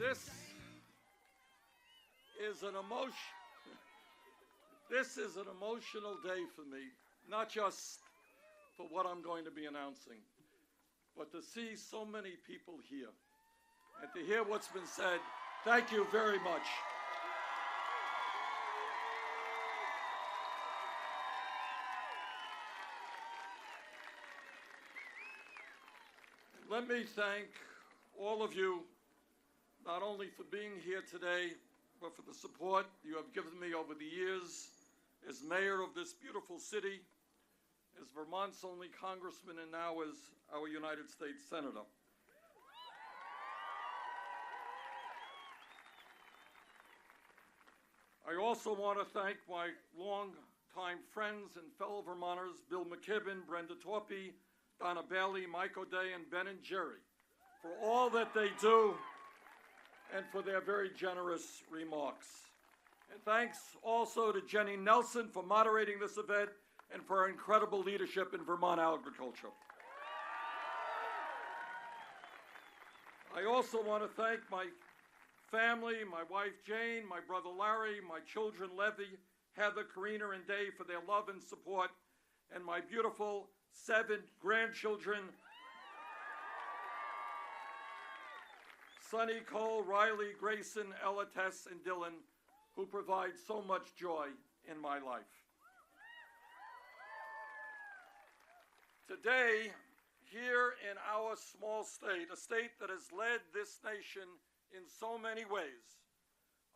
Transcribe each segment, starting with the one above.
This is an emotional day for me, not just for what I'm going to be announcing, but to see so many people here and to hear what's been said. Thank you very much. Let me thank all of you, not only for being here today, but for the support you have given me over the years as mayor of this beautiful city, as Vermont's only congressman, and now as our United States Senator. I also want to thank my longtime friends and fellow Vermonters, Bill McKibben, Brenda Torpy, Donna Bailey, Mike O'Day, and Ben and Jerry, for all that they do and for their very generous remarks. And thanks also to Jenny Nelson for moderating this event and for her incredible leadership in Vermont agriculture. I also want to thank my family, my wife Jane, my brother Larry, my children Levy, Heather, Karina, and Dave for their love and support, and my beautiful 7 grandchildren, Sonny, Cole, Riley, Grayson, Ella, Tess, and Dylan, who provide so much joy in my life. Today, here in our small state, a state that has led this nation in so many ways,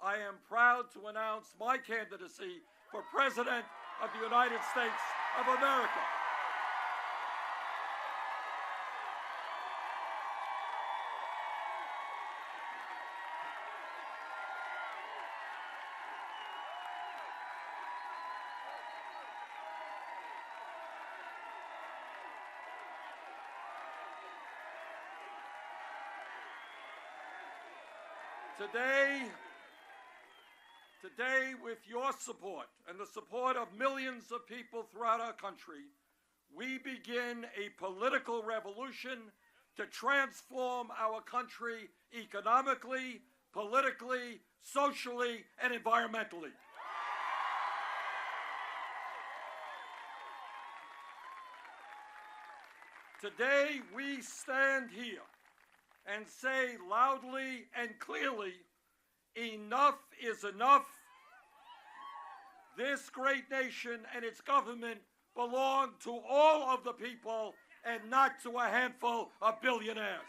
I am proud to announce my candidacy for President of the United States of America. Today, with your support and the support of millions of people throughout our country, we begin a political revolution to transform our country economically, politically, socially, and environmentally. Today, we stand here and say loudly and clearly, enough is enough. This great nation and its government belong to all of the people and not to a handful of billionaires.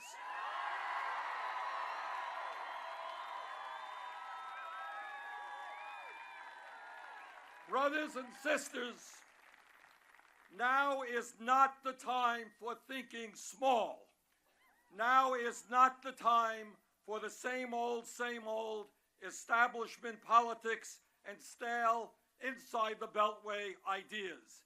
Brothers and sisters, now is not the time for thinking small. Now is not the time for the same old establishment politics and stale inside the Beltway ideas.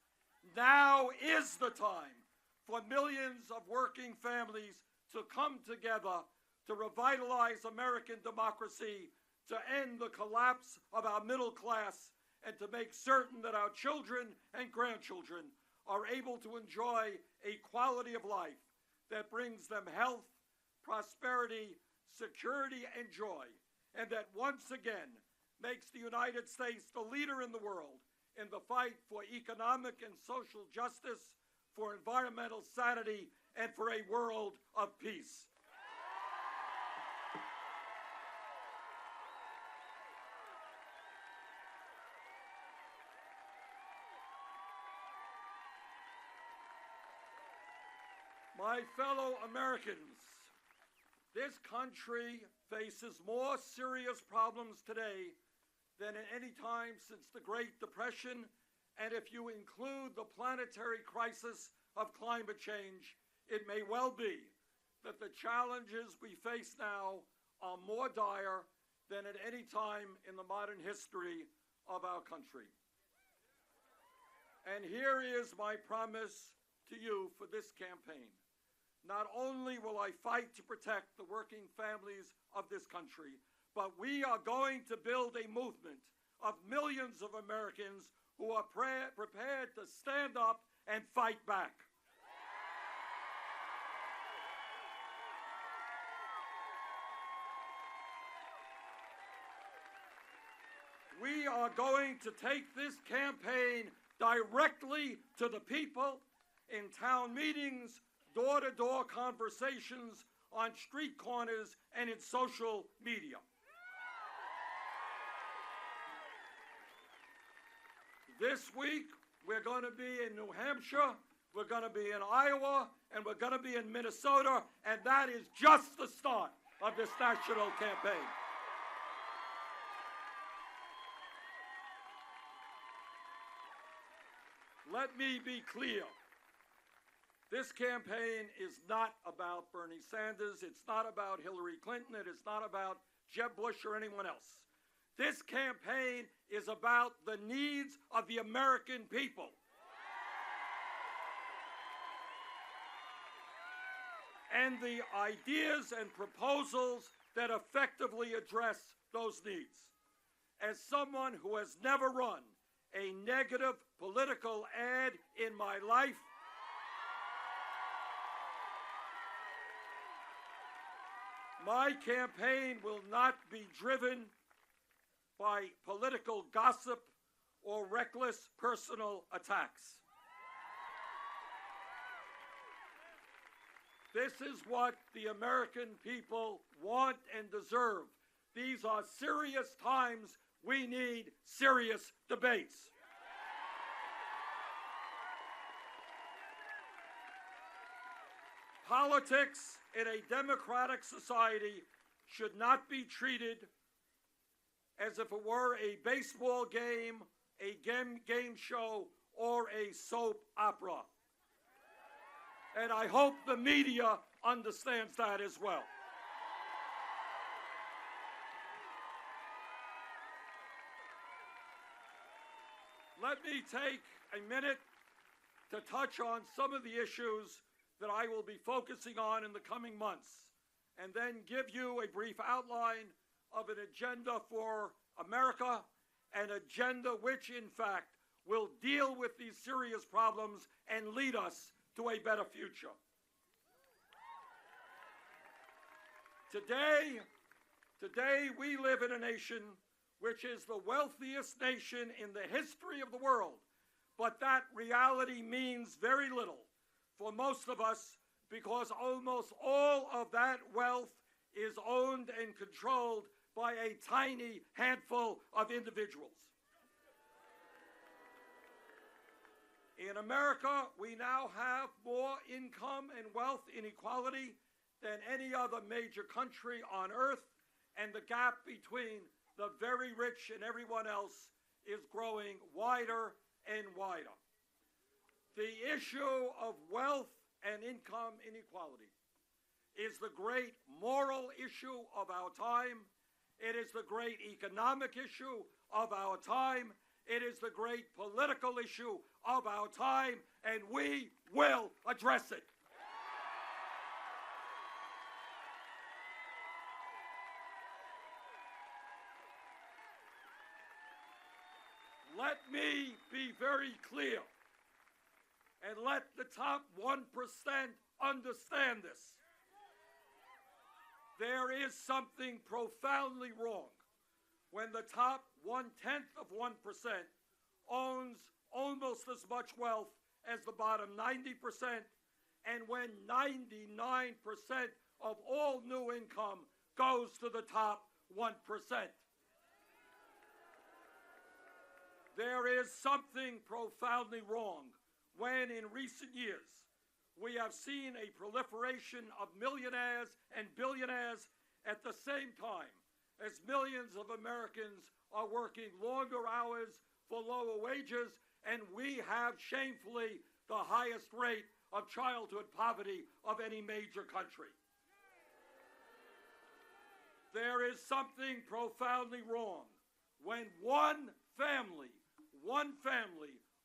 Now is the time for millions of working families to come together to revitalize American democracy, to end the collapse of our middle class, and to make certain that our children and grandchildren are able to enjoy a quality of life that brings them health, prosperity, security, and joy, and that once again makes the United States the leader in the world in the fight for economic and social justice, for environmental sanity, and for a world of peace. My fellow Americans, this country faces more serious problems today than at any time since the Great Depression, and if you include the planetary crisis of climate change, it may well be that the challenges we face now are more dire than at any time in the modern history of our country. And here is my promise to you for this campaign. Not only will I fight to protect the working families of this country, but we are going to build a movement of millions of Americans who are prepared to stand up and fight back. We are going to take this campaign directly to the people in town meetings, door-to-door conversations, on street corners, and in social media. This week, we're going to be in New Hampshire, we're going to be in Iowa, and we're going to be in Minnesota, and that is just the start of this national campaign. Let me be clear. This campaign is not about Bernie Sanders. It's not about Hillary Clinton. It is not about Jeb Bush or anyone else. This campaign is about the needs of the American people. And the ideas and proposals that effectively address those needs. As someone who has never run a negative political ad in my life, my campaign will not be driven by political gossip or reckless personal attacks. This is what the American people want and deserve. These are serious times. We need serious debates. Politics in a democratic society should not be treated as if it were a baseball game, a game show, or a soap opera. And I hope the media understands that as well. Let me take a minute to touch on some of the issues that I will be focusing on in the coming months, and then give you a brief outline of an agenda for America, an agenda which, in fact, will deal with these serious problems and lead us to a better future. Today we live in a nation which is the wealthiest nation in the history of the world, but that reality means very little for most of us, because almost all of that wealth is owned and controlled by a tiny handful of individuals. In America, we now have more income and wealth inequality than any other major country on earth, and the gap between the very rich and everyone else is growing wider and wider. The issue of wealth and income inequality is the great moral issue of our time. It is the great economic issue of our time. It is the great political issue of our time, and we will address it. Let me be very clear, and let the top 1% understand this. There is something profoundly wrong when the top 1/10 of 1% owns almost as much wealth as the bottom 90%, and when 99% of all new income goes to the top 1%. There is something profoundly wrong when, in recent years, we have seen a proliferation of millionaires and billionaires at the same time as millions of Americans are working longer hours for lower wages, and we have shamefully the highest rate of childhood poverty of any major country. There is something profoundly wrong when one family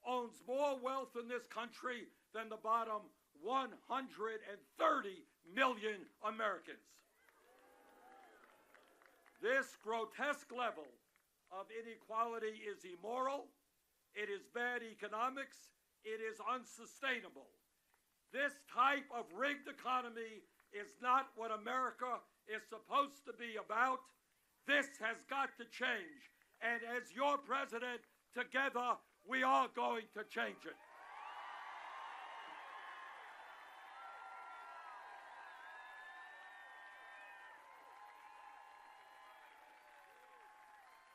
owns more wealth in this country than the bottom 130 million Americans. This grotesque level of inequality is immoral, it is bad economics, it is unsustainable. This type of rigged economy is not what America is supposed to be about. This has got to change. And as your president, together, we are going to change it.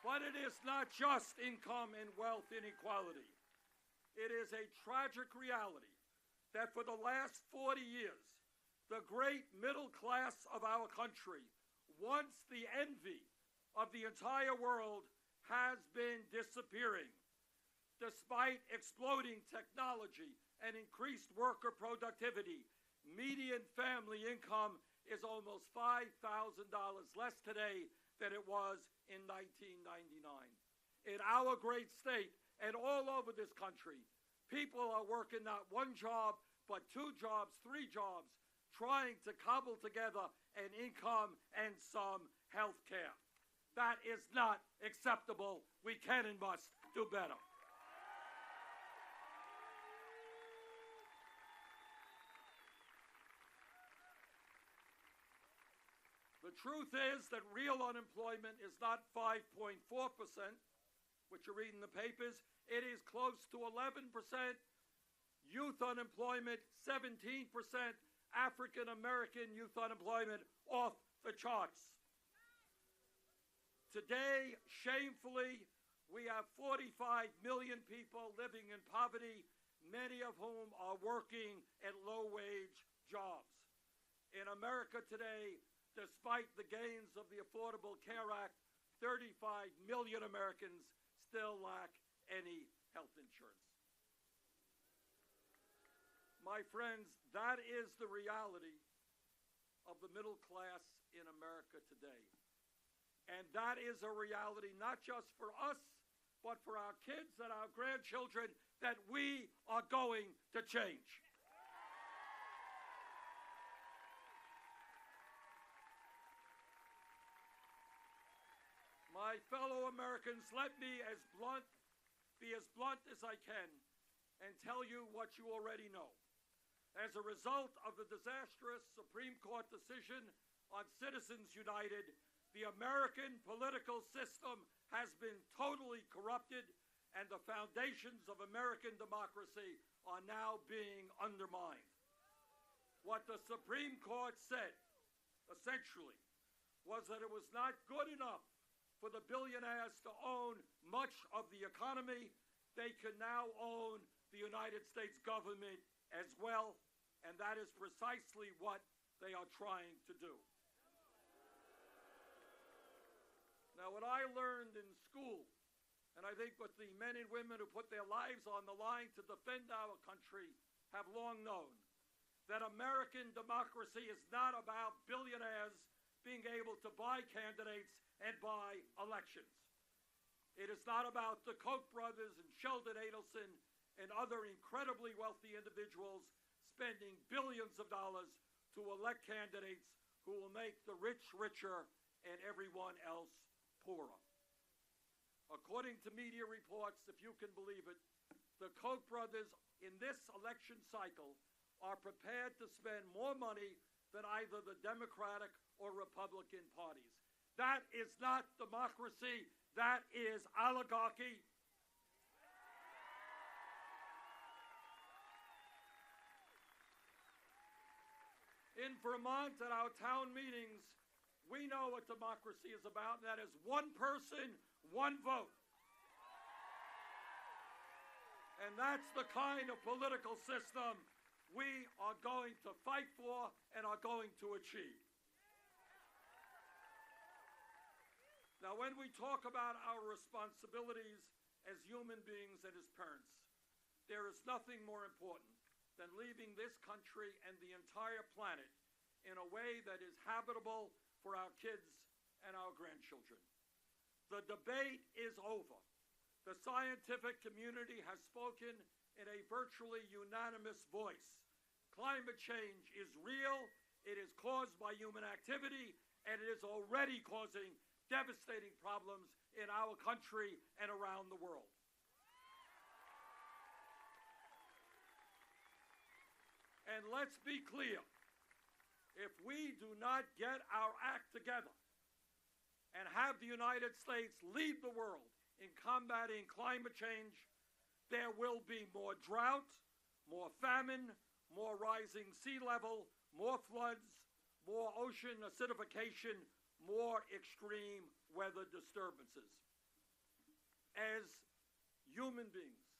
But it is not just income and wealth inequality. It is a tragic reality that for the last 40 years, the great middle class of our country, once the envy of the entire world, has been disappearing. Despite exploding technology and increased worker productivity, median family income is almost $5,000 less today than it was in 1999. In our great state and all over this country, people are working not one job, but two jobs, three jobs, trying to cobble together an income and some health care. That is not acceptable. We can and must do better. The truth is that real unemployment is not 5.4%, which you read in the papers. It is close to 11%. Youth unemployment, 17%. African American youth unemployment off the charts. Today, shamefully, we have 45 million people living in poverty, many of whom are working at low-wage jobs. In America today, despite the gains of the Affordable Care Act, 35 million Americans still lack any health insurance. My friends, that is the reality of the middle class in America today. And that is a reality not just for us, but for our kids and our grandchildren that we are going to change. My fellow Americans, let me be as blunt as I can and tell you what you already know. As a result of the disastrous Supreme Court decision on Citizens United, the American political system has been totally corrupted, and the foundations of American democracy are now being undermined. What the Supreme Court said, essentially, was that it was not good enough for the billionaires to own much of the economy. They can now own the United States government as well, and that is precisely what they are trying to do. Now, what I learned in school, and I think what the men and women who put their lives on the line to defend our country have long known, that American democracy is not about billionaires being able to buy candidates and buy elections. It is not about the Koch brothers and Sheldon Adelson and other incredibly wealthy individuals spending billions of dollars to elect candidates who will make the rich richer and everyone else poorer. According to media reports, if you can believe it, the Koch brothers in this election cycle are prepared to spend more money than either the Democratic or Republican parties. That is not democracy. That is oligarchy. In Vermont, at our town meetings, we know what democracy is about, and that is one person, one vote. And that's the kind of political system we are going to fight for and are going to achieve. Now, when we talk about our responsibilities as human beings and as parents, there is nothing more important than leaving this country and the entire planet in a way that is habitable for our kids and our grandchildren. The debate is over. The scientific community has spoken in a virtually unanimous voice. Climate change is real, it is caused by human activity, and it is already causing devastating problems in our country and around the world. And let's be clear, if we do not get our act together, and have the United States lead the world in combating climate change, there will be more drought, more famine, more rising sea level, more floods, more ocean acidification, more extreme weather disturbances. As human beings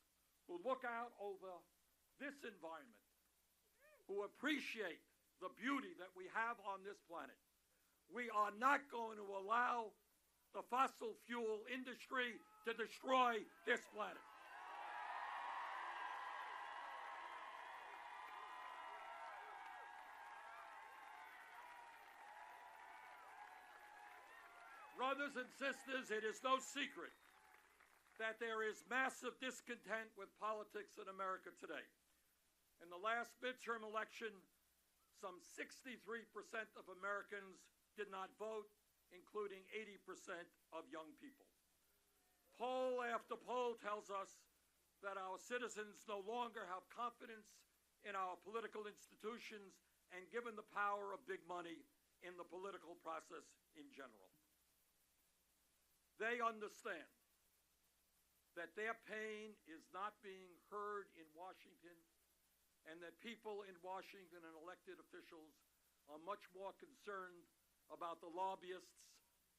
who look out over this environment, who appreciate the beauty that we have on this planet, we are not going to allow the fossil fuel industry to destroy this planet. Brothers and sisters, it is no secret that there is massive discontent with politics in America today. In the last midterm election, some 63% of Americans did not vote, including 80% of young people. Poll after poll tells us that our citizens no longer have confidence in our political institutions and given the power of big money in the political process in general. They understand that their pain is not being heard in Washington, and that people in Washington and elected officials are much more concerned about the lobbyists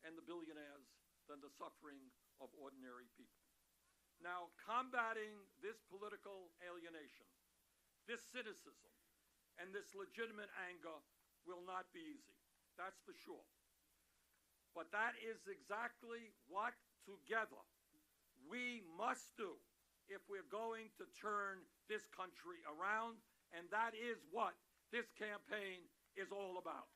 and the billionaires than the suffering of ordinary people. Now, combating this political alienation, this cynicism, and this legitimate anger will not be easy. That's for sure. But that is exactly what, together, we must do if we're going to turn this country around, and that is what this campaign is all about.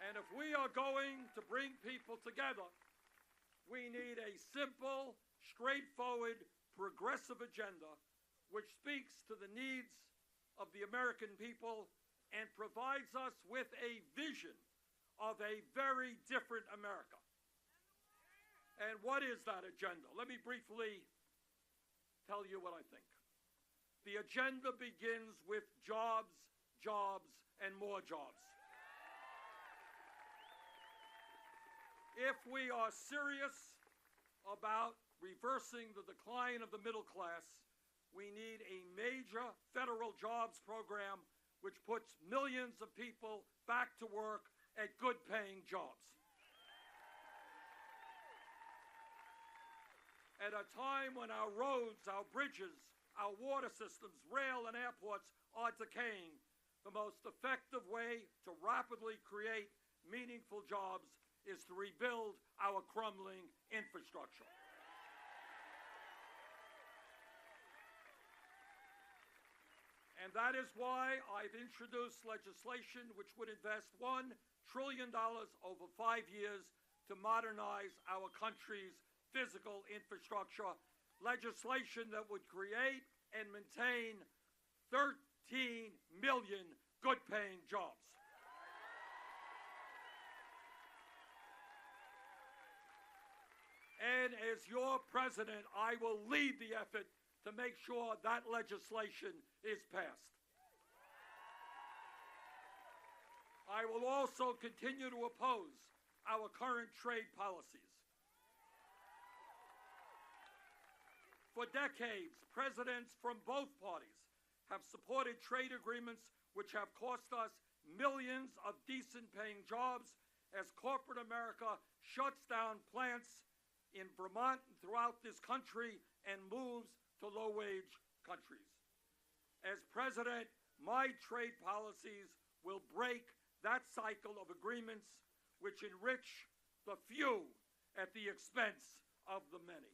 And if we are going to bring people together, we need a simple, straightforward, progressive agenda which speaks to the needs of the American people and provides us with a vision of a very different America. And what is that agenda? Let me briefly tell you what I think. The agenda begins with jobs, jobs, and more jobs. If we are serious about reversing the decline of the middle class, we need a major federal jobs program which puts millions of people back to work at good-paying jobs. At a time when our roads, our bridges, our water systems, rail and airports are decaying, the most effective way to rapidly create meaningful jobs is to rebuild our crumbling infrastructure. And that is why I've introduced legislation which would invest $1 trillion over 5 years to modernize our country's physical infrastructure, legislation that would create and maintain 13 million good-paying jobs. And as your president, I will lead the effort to make sure that legislation is passed. I will also continue to oppose our current trade policies. For decades, presidents from both parties have supported trade agreements which have cost us millions of decent-paying jobs as corporate America shuts down plants in Vermont and throughout this country and moves to low-wage countries. As president, my trade policies will break that cycle of agreements which enrich the few at the expense of the many.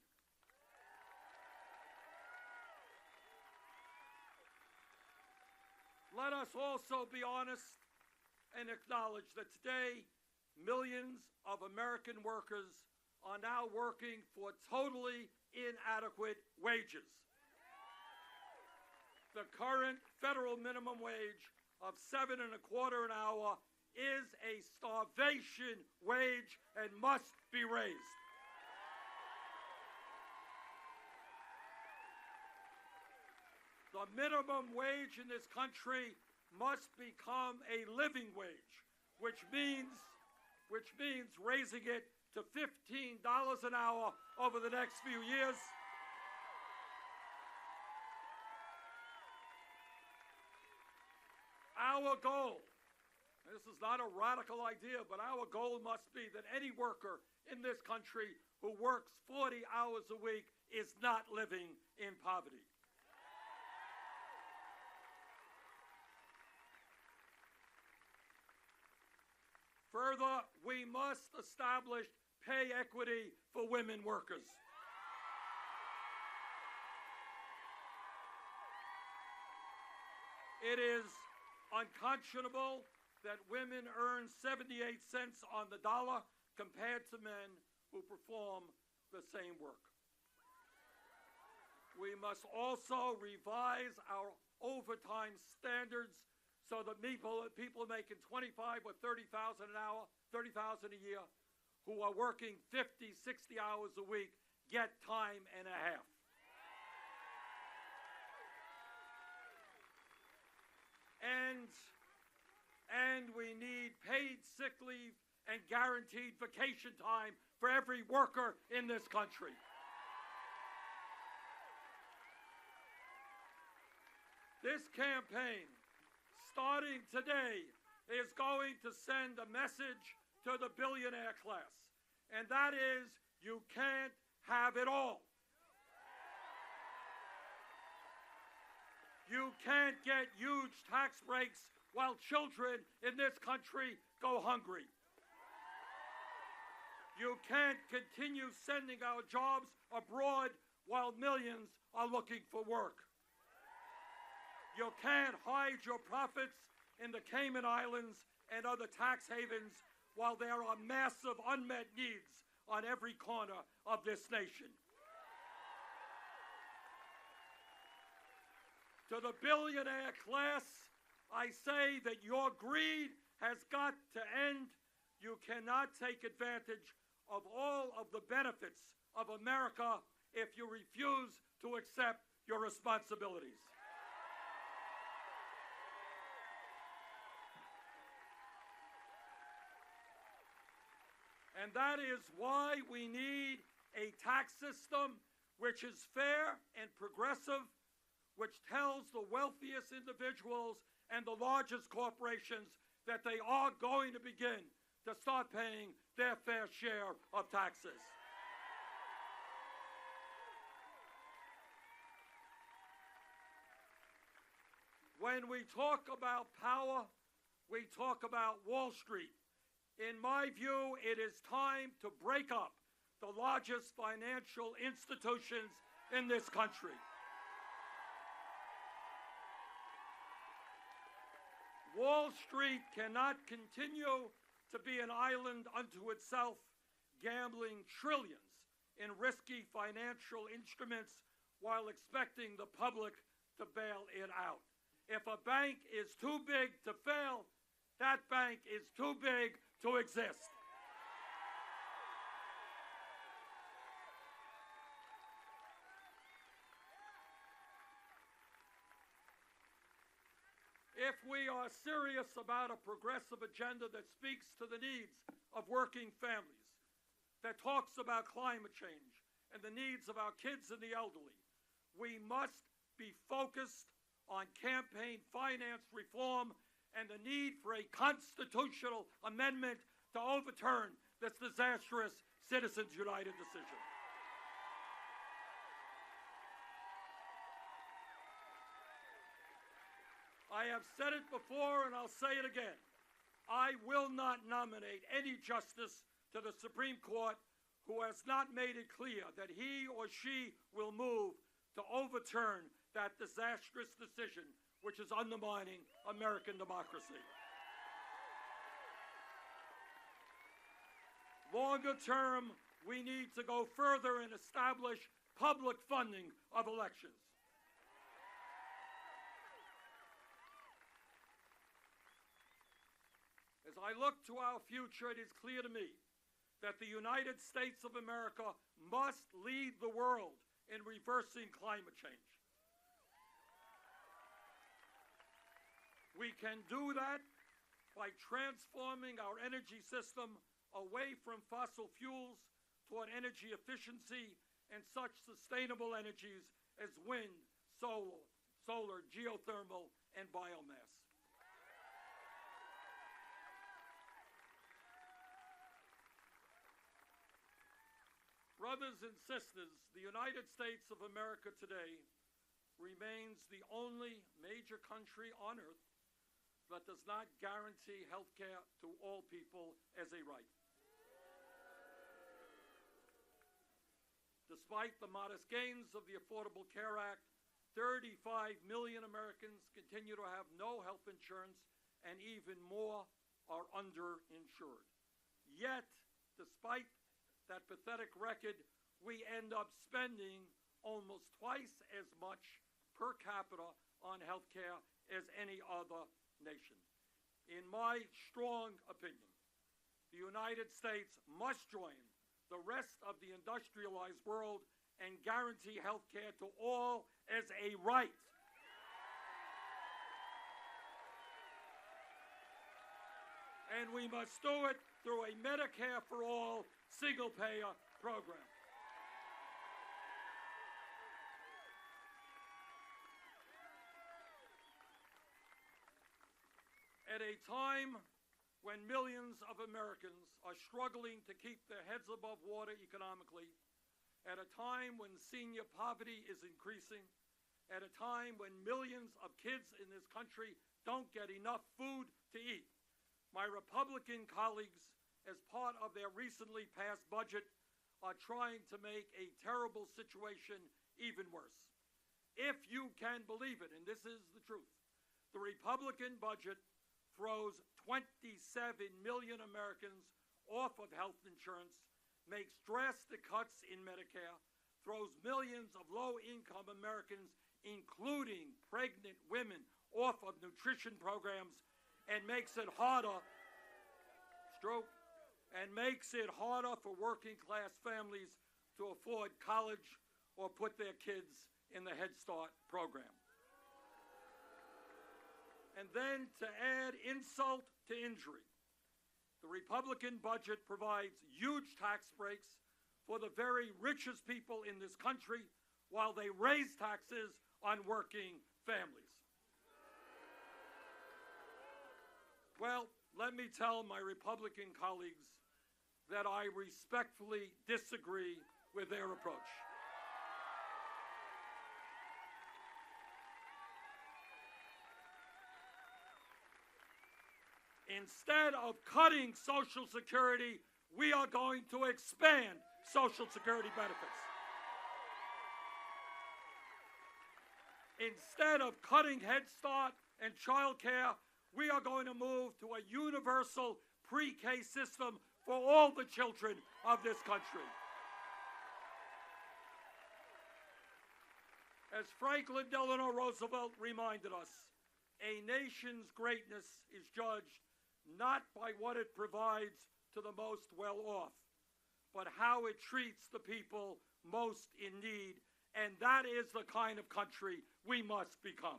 Let us also be honest and acknowledge that today, millions of American workers are now working for totally inadequate wages. The current federal minimum wage of $7.25 an hour is a starvation wage and must be raised. The minimum wage in this country must become a living wage, which means raising it to $15 an hour over the next few years. Our goal, and this is not a radical idea, but our goal must be that any worker in this country who works 40 hours a week is not living in poverty. Further, we must establish pay equity for women workers. It is unconscionable that women earn 78 cents on the dollar compared to men who perform the same work. We must also revise our overtime standards so that people making 25 or 30,000 an hour, 30,000 a year, who are working 50, 60 hours a week, get time and a half. And we need paid sick leave and guaranteed vacation time for every worker in this country. This campaign, starting today, is going to send a message to the billionaire class, and that is, you can't have it all. You can't get huge tax breaks while children in this country go hungry. You can't continue sending our jobs abroad while millions are looking for work. You can't hide your profits in the Cayman Islands and other tax havens while there are massive unmet needs on every corner of this nation. To the billionaire class, I say that your greed has got to end. You cannot take advantage of all of the benefits of America if you refuse to accept your responsibilities. And that is why we need a tax system which is fair and progressive, which tells the wealthiest individuals and the largest corporations that they are going to begin to start paying their fair share of taxes. When we talk about power, we talk about Wall Street. In my view, it is time to break up the largest financial institutions in this country. Wall Street cannot continue to be an island unto itself, gambling trillions in risky financial instruments while expecting the public to bail it out. If a bank is too big to fail, that bank is too big to exist. If we are serious about a progressive agenda that speaks to the needs of working families, that talks about climate change and the needs of our kids and the elderly, we must be focused on campaign finance reform and the need for a constitutional amendment to overturn this disastrous Citizens United decision. I have said it before and I'll say it again. I will not nominate any justice to the Supreme Court who has not made it clear that he or she will move to overturn that disastrous decision which is undermining American democracy. Longer term, we need to go further and establish public funding of elections. As I look to our future, it is clear to me that the United States of America must lead the world in reversing climate change. We can do that by transforming our energy system away from fossil fuels toward energy efficiency and such sustainable energies as wind, solar, geothermal, and biomass. Brothers and sisters, the United States of America today remains the only major country on earth that does not guarantee health care to all people as a right. Despite the modest gains of the Affordable Care Act, 35 million Americans continue to have no health insurance, and even more are underinsured. Yet, despite that pathetic record, we end up spending almost twice as much per capita on health care as any other nation. In my strong opinion, the United States must join the rest of the industrialized world and guarantee health care to all as a right. And we must do it through a Medicare for all single-payer program. At a time when millions of Americans are struggling to keep their heads above water economically, at a time when senior poverty is increasing, at a time when millions of kids in this country don't get enough food to eat, my Republican colleagues, as part of their recently passed budget, are trying to make a terrible situation even worse. If you can believe it, and this is the truth, the Republican budget throws 27 million Americans off of health insurance, makes drastic cuts in Medicare, throws millions of low-income Americans, including pregnant women, off of nutrition programs, and makes it harder, for working-class families to afford college or put their kids in the Head Start program. And then, to add insult to injury, the Republican budget provides huge tax breaks for the very richest people in this country while they raise taxes on working families. Well, let me tell my Republican colleagues that I respectfully disagree with their approach. Instead of cutting Social Security, we are going to expand Social Security benefits. Instead of cutting Head Start and child care, we are going to move to a universal pre-K system for all the children of this country. As Franklin Delano Roosevelt reminded us, a nation's greatness is judged not by what it provides to the most well-off, but how it treats the people most in need, and that is the kind of country we must become.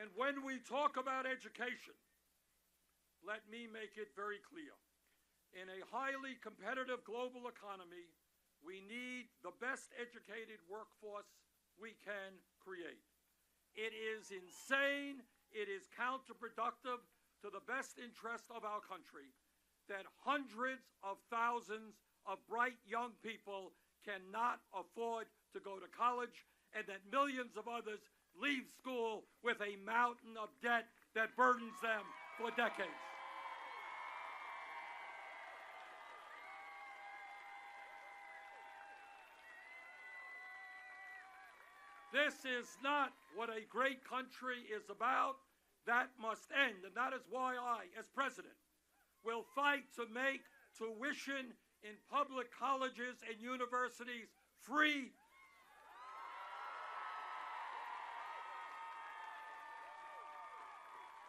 And when we talk about education, let me make it very clear. In a highly competitive global economy, we need the best educated workforce we can create. It is insane, it is counterproductive to the best interest of our country that hundreds of thousands of bright young people cannot afford to go to college, and that millions of others leave school with a mountain of debt that burdens them for decades. This is not what a great country is about. That must end, and that is why I, as president, will fight to make tuition in public colleges and universities free,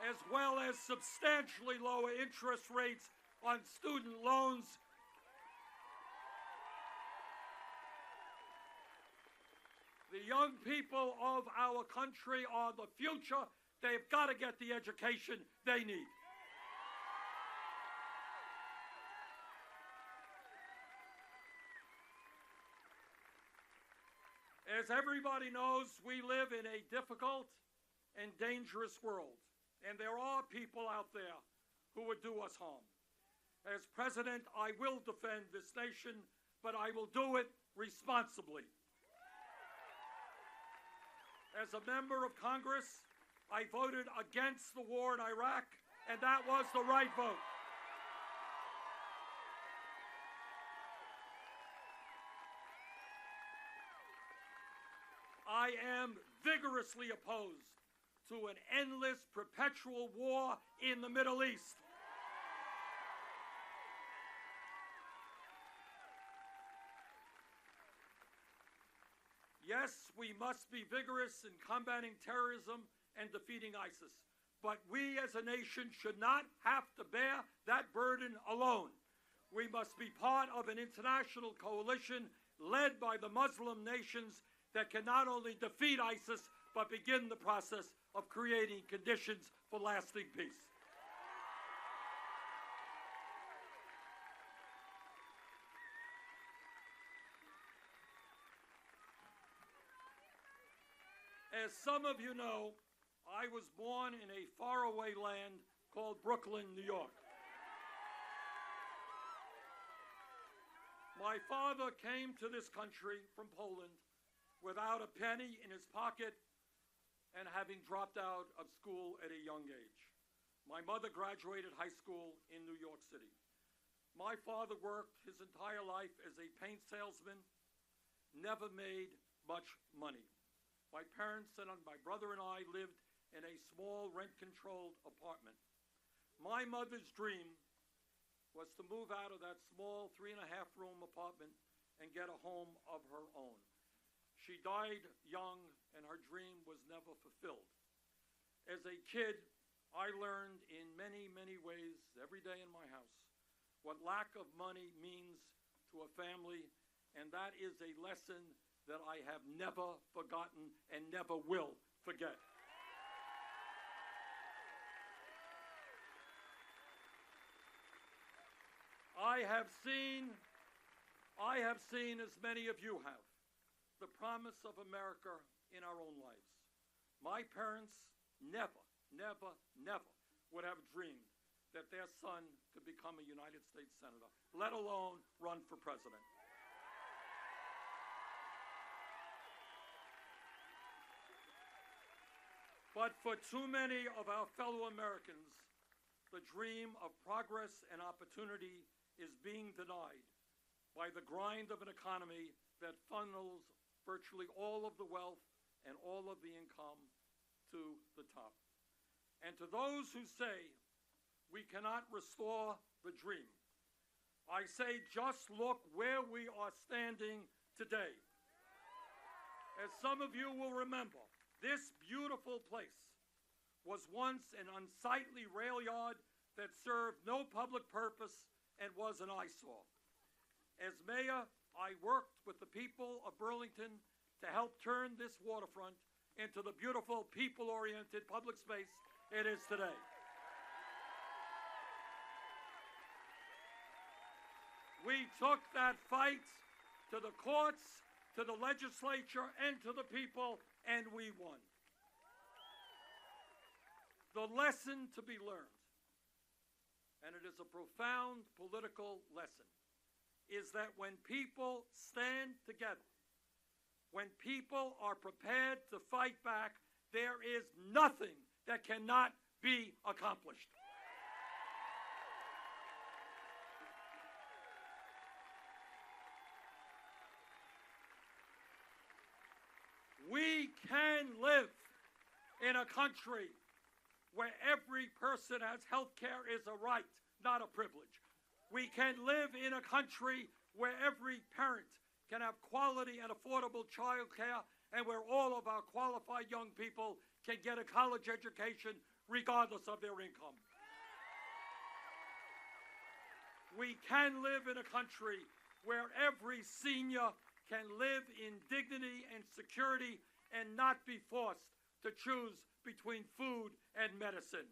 as well as substantially lower interest rates on student loans The young people of our country are the future. They've got to get the education they need. As everybody knows, we live in a difficult and dangerous world, and there are people out there who would do us harm. As president, I will defend this nation, but I will do it responsibly. As a member of Congress, I voted against the war in Iraq, and that was the right vote. I am vigorously opposed to an endless, perpetual war in the Middle East. Yes, we must be vigorous in combating terrorism and defeating ISIS, but we as a nation should not have to bear that burden alone. We must be part of an international coalition led by the Muslim nations that can not only defeat ISIS, but begin the process of creating conditions for lasting peace. As some of you know, I was born in a faraway land called Brooklyn, New York. My father came to this country from Poland without a penny in his pocket and having dropped out of school at a young age. My mother graduated high school in New York City. My father worked his entire life as a paint salesman, never made much money. My parents and my brother and I lived in a small rent-controlled apartment. My mother's dream was to move out of that small 3.5-room apartment and get a home of her own. She died young, and her dream was never fulfilled. As a kid, I learned in many, many ways every day in my house what lack of money means to a family, and that is a lesson that I have never forgotten and never will forget. I have seen, as many of you have, the promise of America in our own lives. My parents never, never, never would have dreamed that their son could become a United States Senator, let alone run for president. But for too many of our fellow Americans, the dream of progress and opportunity is being denied by the grind of an economy that funnels virtually all of the wealth and all of the income to the top. And to those who say we cannot restore the dream, I say just look where we are standing today. As some of you will remember, this beautiful place was once an unsightly rail yard that served no public purpose and was an eyesore. As mayor, I worked with the people of Burlington to help turn this waterfront into the beautiful, people-oriented public space it is today. We took that fight to the courts, to the legislature, and to the people, and we won. The lesson to be learned, and it is a profound political lesson, is that when people stand together, when people are prepared to fight back, there is nothing that cannot be accomplished. We can live in a country where every person has health care is a right, not a privilege. We can live in a country where every parent can have quality and affordable child care, and where all of our qualified young people can get a college education regardless of their income. We can live in a country where every senior can live in dignity and security and not be forced to choose between food and medicine.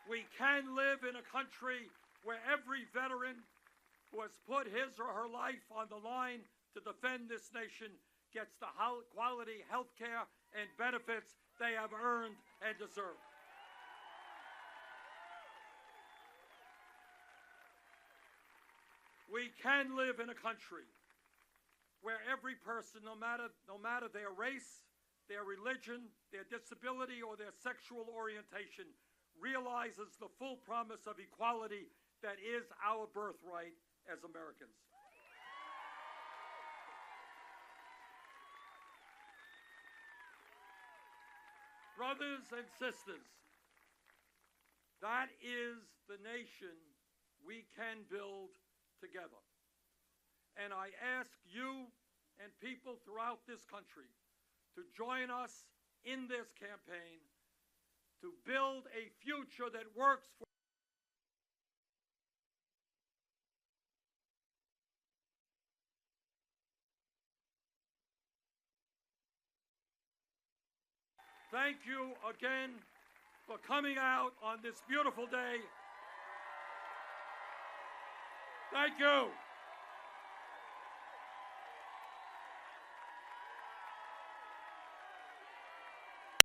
We can live in a country where every veteran who has put his or her life on the line to defend this nation gets the quality health care and benefits they have earned and deserve. We can live in a country where every person, no matter their race, their religion, their disability, or their sexual orientation, realizes the full promise of equality that is our birthright as Americans. Brothers and sisters, that is the nation we can build together. And I ask you and people throughout this country to join us in this campaign to build a future that works for Thank you again for coming out on this beautiful day. Thank you.